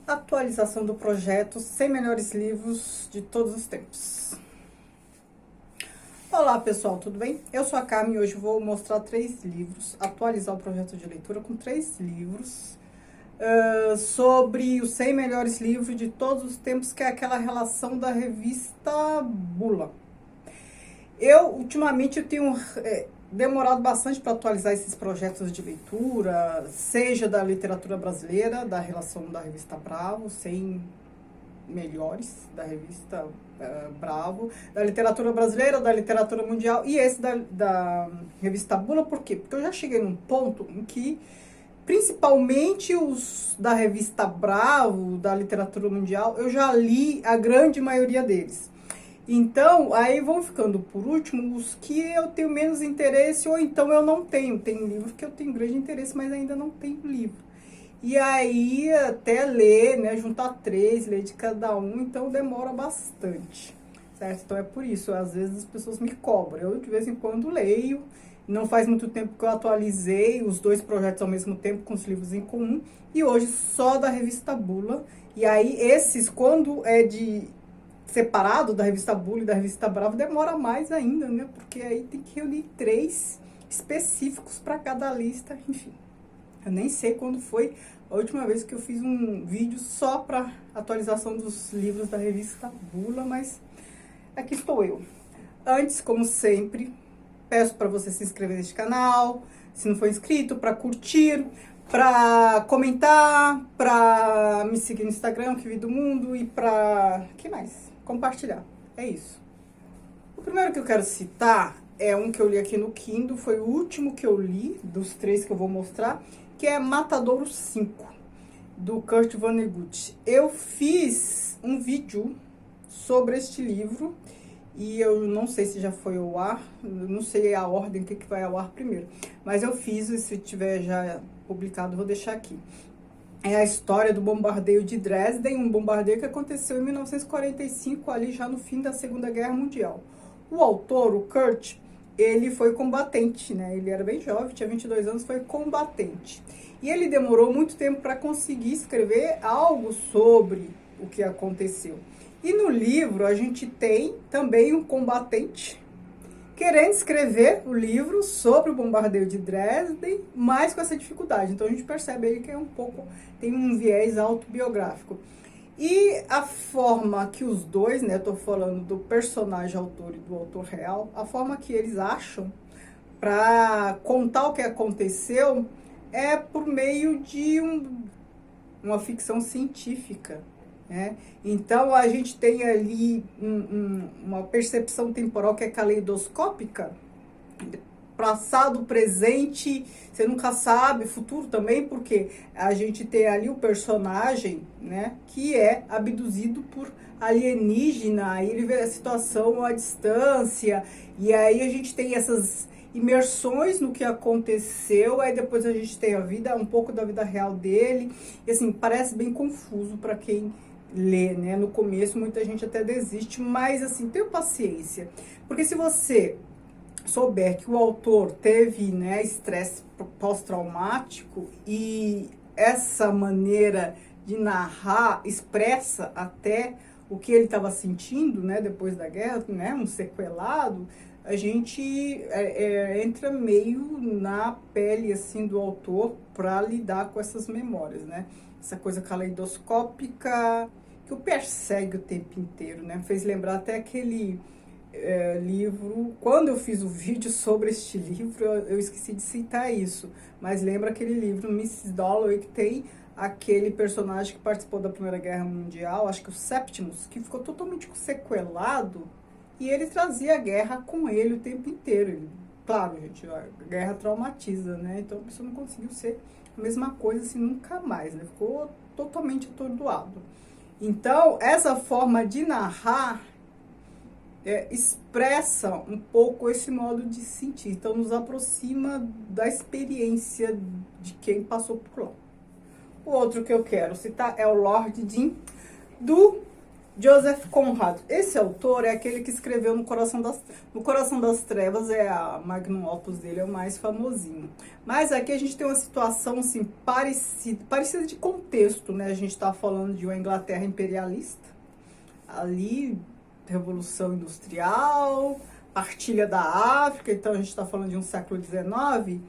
Atualização do projeto 100 melhores livros de todos os tempos. Olá pessoal, tudo bem? Eu sou a Carmen e hoje vou mostrar 3 livros, atualizar o projeto de leitura com 3 livros sobre os 100 melhores livros de todos os tempos, que é aquela relação da revista Bula. Ultimamente, eu tenho demorado bastante para atualizar esses projetos de leitura, seja da literatura brasileira, da relação da revista Bravo, 100 melhores da revista Bravo, da literatura brasileira, da literatura mundial, e esse da revista Bula. Por quê? Porque eu já cheguei num ponto em que, principalmente os da revista Bravo, da literatura mundial, eu já li a grande maioria deles. Então, aí vão ficando por último os que eu tenho menos interesse, ou então eu não tenho. Tem livros que eu tenho grande interesse, mas ainda não tenho livro. E aí, até ler, né, juntar 3, ler de cada um, então demora bastante, certo? Então é por isso, às vezes as pessoas me cobram. Eu, de vez em quando, leio. Não faz muito tempo que eu atualizei os 2 projetos ao mesmo tempo, com os livros em comum. E hoje, só da revista Bula. E aí, esses, quando é separado da revista Bula e da revista Bravo, demora mais ainda, né? Porque aí tem que reunir 3 específicos para cada lista, enfim. Eu nem sei quando foi a última vez que eu fiz um vídeo só para atualização dos livros da revista Bula, mas aqui estou eu. Antes, como sempre, peço para você se inscrever neste canal, se não for inscrito, para curtir, para comentar, para me seguir no Instagram, Que Vi do Mundo, e para... que mais? Compartilhar. É isso. O primeiro que eu quero citar é um que eu li aqui no Kindle, foi o último que eu li, dos 3 que eu vou mostrar, que é Matadouro 5, do Kurt Vonnegut. Eu fiz um vídeo sobre este livro, e eu não sei se já foi ao ar, não sei a ordem que vai ao ar primeiro, mas eu fiz, e se tiver já publicado, vou deixar aqui. É a história do bombardeio de Dresden, um bombardeio que aconteceu em 1945, ali já no fim da Segunda Guerra Mundial. O autor, o Kurt, ele foi combatente, né? Ele era bem jovem, tinha 22 anos, foi combatente. E ele demorou muito tempo para conseguir escrever algo sobre o que aconteceu. E no livro a gente tem também um combatente querendo escrever o livro sobre o bombardeio de Dresden, mas com essa dificuldade. Então a gente percebe aí que é tem um viés autobiográfico. E a forma que os dois, né, eu tô falando do personagem autor e do autor real, a forma que eles acham para contar o que aconteceu é por meio de uma ficção científica, né? Então a gente tem ali uma percepção temporal que é caleidoscópica, passado, presente, você nunca sabe, futuro também, porque a gente tem ali o personagem, né, que é abduzido por alienígena, aí ele vê a situação à distância, e aí a gente tem essas imersões no que aconteceu, aí depois a gente tem um pouco da vida real dele, e assim, parece bem confuso para quem lê, né? No começo muita gente até desiste, mas assim, tenha paciência, porque se você souber que o autor teve, né, estresse pós-traumático, e essa maneira de narrar expressa até o que ele estava sentindo, né, depois da guerra, né, um sequelado, a gente entra meio na pele assim do autor para lidar com essas memórias, né? Essa coisa caleidoscópica que o persegue o tempo inteiro, né? Fez lembrar até aquele livro, quando eu fiz o vídeo sobre este livro, eu esqueci de citar isso, mas lembra aquele livro Mrs. Dalloway, que tem aquele personagem que participou da Primeira Guerra Mundial, acho que o Septimus, que ficou totalmente sequelado, e ele trazia a guerra com ele o tempo inteiro. Claro, gente, a guerra traumatiza, né? Então a pessoa não conseguiu ser a mesma coisa assim nunca mais, né? Ficou totalmente atordoado. Então, essa forma de narrar expressa um pouco esse modo de sentir. Então, nos aproxima da experiência de quem passou por lá. O outro que eu quero citar é o Lord Jim, do Joseph Conrad. Esse autor é aquele que escreveu No Coração das Trevas. No Coração das Trevas é a magnum opus dele, é o mais famosinho. Mas aqui a gente tem uma situação assim, parecida de contexto, né? A gente está falando de uma Inglaterra imperialista, ali, Revolução Industrial, partilha da África, então a gente está falando de um século XIX,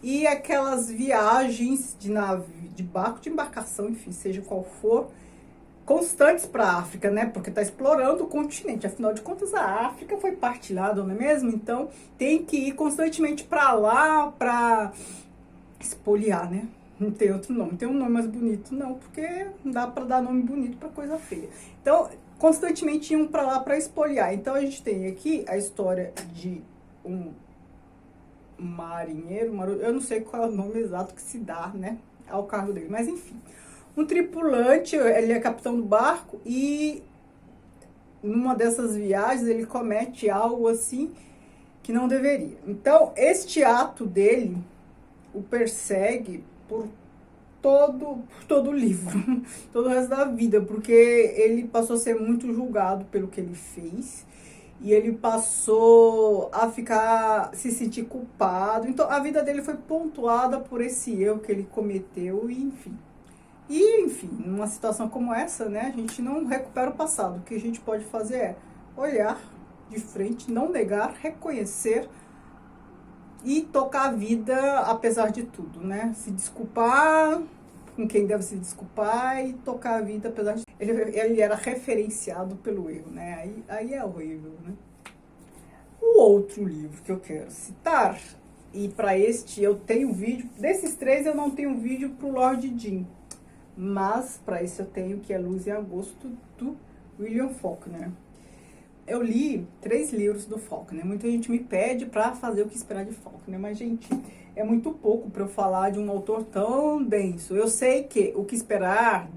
e aquelas viagens de navio, de barco, de embarcação, enfim, seja qual for, constantes para a África, né? Porque está explorando o continente. Afinal de contas, a África foi partilhada, não é mesmo? Então, tem que ir constantemente para lá para espoliar, né? Não tem outro nome. Tem um nome mais bonito, não, porque não dá para dar nome bonito para coisa feia. Então, constantemente iam para lá para espoliar. Então, a gente tem aqui a história de um marinheiro, eu não sei qual é o nome exato que se dá, né, ao cargo dele, mas enfim. Um tripulante, ele é capitão do barco e numa dessas viagens ele comete algo assim que não deveria. Então, este ato dele o persegue por todo o livro, todo o resto da vida, porque ele passou a ser muito julgado pelo que ele fez e ele passou a se sentir culpado. Então, a vida dele foi pontuada por esse erro que ele cometeu e, enfim. E, enfim, numa situação como essa, né, a gente não recupera o passado. O que a gente pode fazer é olhar de frente, não negar, reconhecer e tocar a vida apesar de tudo, né? Se desculpar com quem deve se desculpar e tocar a vida apesar de... Ele era referenciado pelo erro, né? Aí é horrível, né? O outro livro que eu quero citar, e para este eu tenho vídeo, desses três eu não tenho vídeo para o Lord Jim, mas para isso eu tenho, que é Luz em Agosto, do William Faulkner. Eu li 3 livros do Faulkner. Muita gente me pede para fazer o que esperar de Faulkner, mas, gente, é muito pouco para eu falar de um autor tão denso. Eu sei que o que esperar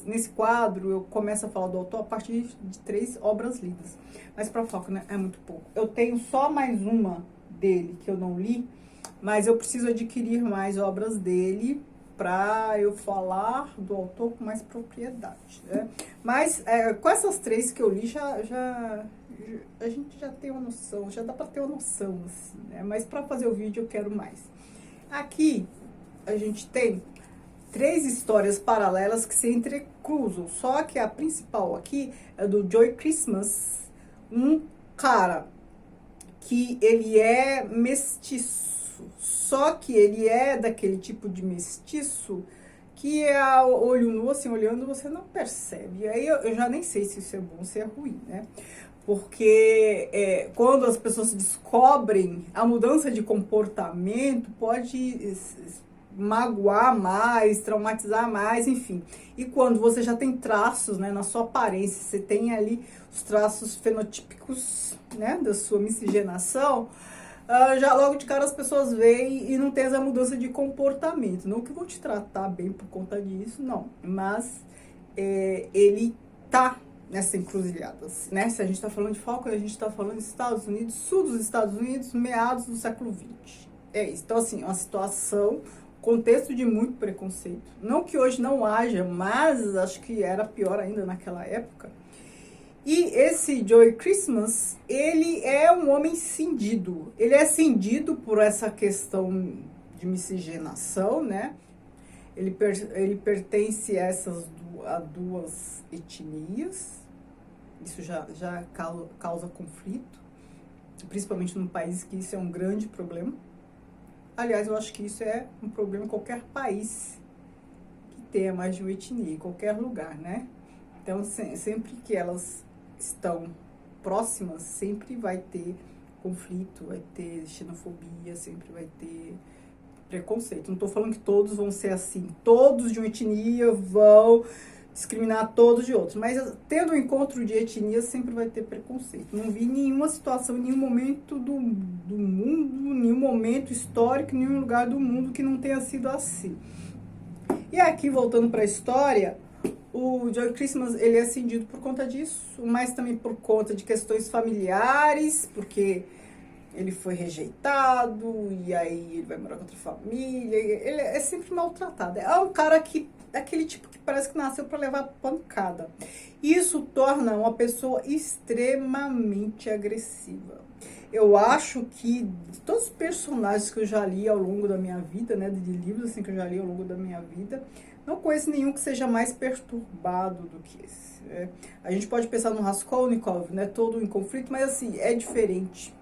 nesse quadro, eu começo a falar do autor a partir de 3 obras lidas. Mas para Faulkner é muito pouco. Eu tenho só mais uma dele que eu não li, mas eu preciso adquirir mais obras dele para eu falar do autor com mais propriedade, né? Mas com essas 3 que eu li, a gente já tem uma noção, já dá para ter uma noção, assim, né? Mas para fazer o vídeo eu quero mais. Aqui a gente tem 3 histórias paralelas que se entrecruzam, só que a principal aqui é do Joy Christmas, um cara que ele é mestiço, só que ele é daquele tipo de mestiço que a olho nu, assim, olhando, você não percebe. E aí eu já nem sei se isso é bom ou se é ruim, né? Porque quando as pessoas descobrem, a mudança de comportamento pode magoar mais, traumatizar mais, enfim. E quando você já tem traços, né, na sua aparência, você tem ali os traços fenotípicos, né, da sua miscigenação, já logo de cara as pessoas veem e não tem essa mudança de comportamento. Não que vão te tratar bem por conta disso, não. Mas ele tá nessa encruzilhada, né? Se a gente tá falando de Faulkner, a gente tá falando dos Estados Unidos, sul dos Estados Unidos, meados do século XX. É isso. Então, assim, uma situação, contexto de muito preconceito. Não que hoje não haja, mas acho que era pior ainda naquela época. E esse Joy Christmas, ele é um homem cindido. Ele é cindido por essa questão de miscigenação, né? Ele pertence a 2 etnias. Isso já causa conflito, principalmente num país que isso é um grande problema. Aliás, eu acho que isso é um problema em qualquer país que tenha mais de uma etnia, em qualquer lugar, né? Então, sempre que elas estão próximas, sempre vai ter conflito, vai ter xenofobia, sempre vai ter preconceito. Não estou falando que todos vão ser assim, todos de uma etnia vão discriminar todos de outros, mas tendo um encontro de etnias sempre vai ter preconceito. Não vi nenhuma situação, nenhum momento do mundo, nenhum momento histórico, nenhum lugar do mundo que não tenha sido assim. E aqui, voltando para a história, o Joy Christmas, ele é cindido por conta disso, mas também por conta de questões familiares, porque ele foi rejeitado, e aí ele vai morar com outra família, ele é sempre maltratado. É um cara que daquele tipo que parece que nasceu para levar pancada. Isso torna uma pessoa extremamente agressiva. Eu acho que todos os personagens que eu já li ao longo da minha vida, né, de livros assim que eu já li ao longo da minha vida, não conheço nenhum que seja mais perturbado do que esse. Né? A gente pode pensar no Raskolnikov, né, todo em conflito, mas assim, é diferente.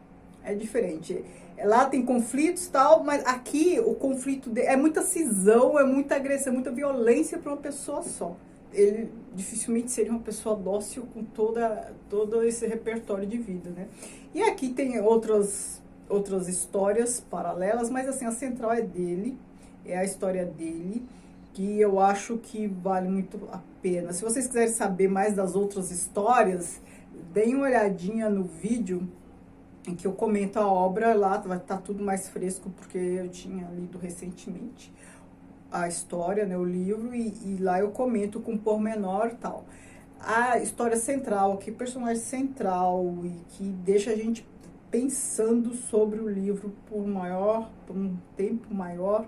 É diferente. Lá tem conflitos e tal, mas aqui o conflito é muita cisão, é muita agressão, é muita violência para uma pessoa só. Ele dificilmente seria uma pessoa dócil com todo esse repertório de vida, né? E aqui tem outras histórias paralelas, mas assim, a central é dele, é a história dele, que eu acho que vale muito a pena. Se vocês quiserem saber mais das outras histórias, deem uma olhadinha no vídeo em que eu comento a obra, lá vai estar tudo mais fresco, porque eu tinha lido recentemente a história, né, o livro, e lá eu comento com pormenor e tal. A história central, que personagem central e que deixa a gente pensando sobre o livro por um tempo maior,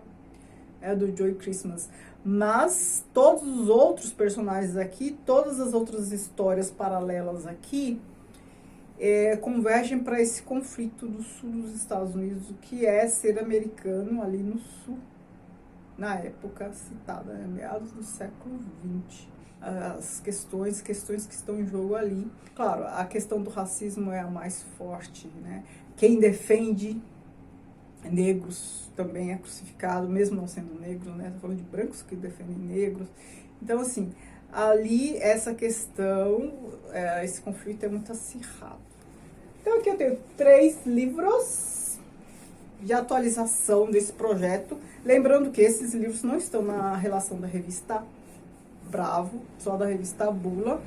é do Joe Christmas. Mas todos os outros personagens aqui, todas as outras histórias paralelas aqui, convergem para esse conflito do sul dos Estados Unidos, o que é ser americano ali no sul, na época citada, né, meados do século XX. As questões que estão em jogo ali. Claro, a questão do racismo é a mais forte, né? Quem defende negros também é crucificado, mesmo não sendo negro, né? Estou falando de brancos que defendem negros. Então, assim, ali essa questão, esse conflito é muito acirrado. Então aqui eu tenho 3 livros de atualização desse projeto. Lembrando que esses livros não estão na relação da revista Bravo, só da revista Bula.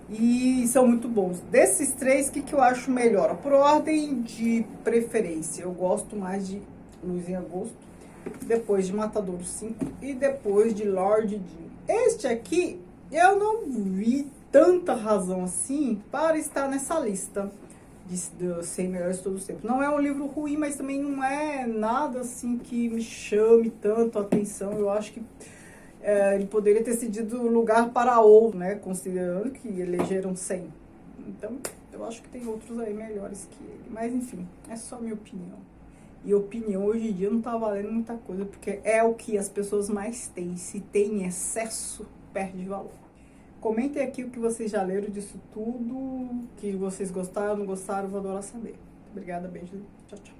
E são muito bons. Desses 3, o que eu acho melhor? Por ordem de preferência, eu gosto mais de Luz em Agosto, depois de Matadouro 5 e depois de Lord Jim. Este aqui, eu não vi tanta razão assim para estar nessa lista dos 100 melhores de todos os tempos. Não é um livro ruim, mas também não é nada assim que me chame tanto a atenção. Eu acho que ele poderia ter cedido lugar para outro, né? Considerando que elegeram 100. Então, eu acho que tem outros aí melhores que ele. Mas, enfim, é só minha opinião. E opinião hoje em dia não tá valendo muita coisa, porque é o que as pessoas mais têm. Se tem excesso, perde valor. Comentem aqui o que vocês já leram disso tudo, que vocês gostaram, não gostaram, vou adorar saber. Obrigada, beijo, tchau, tchau.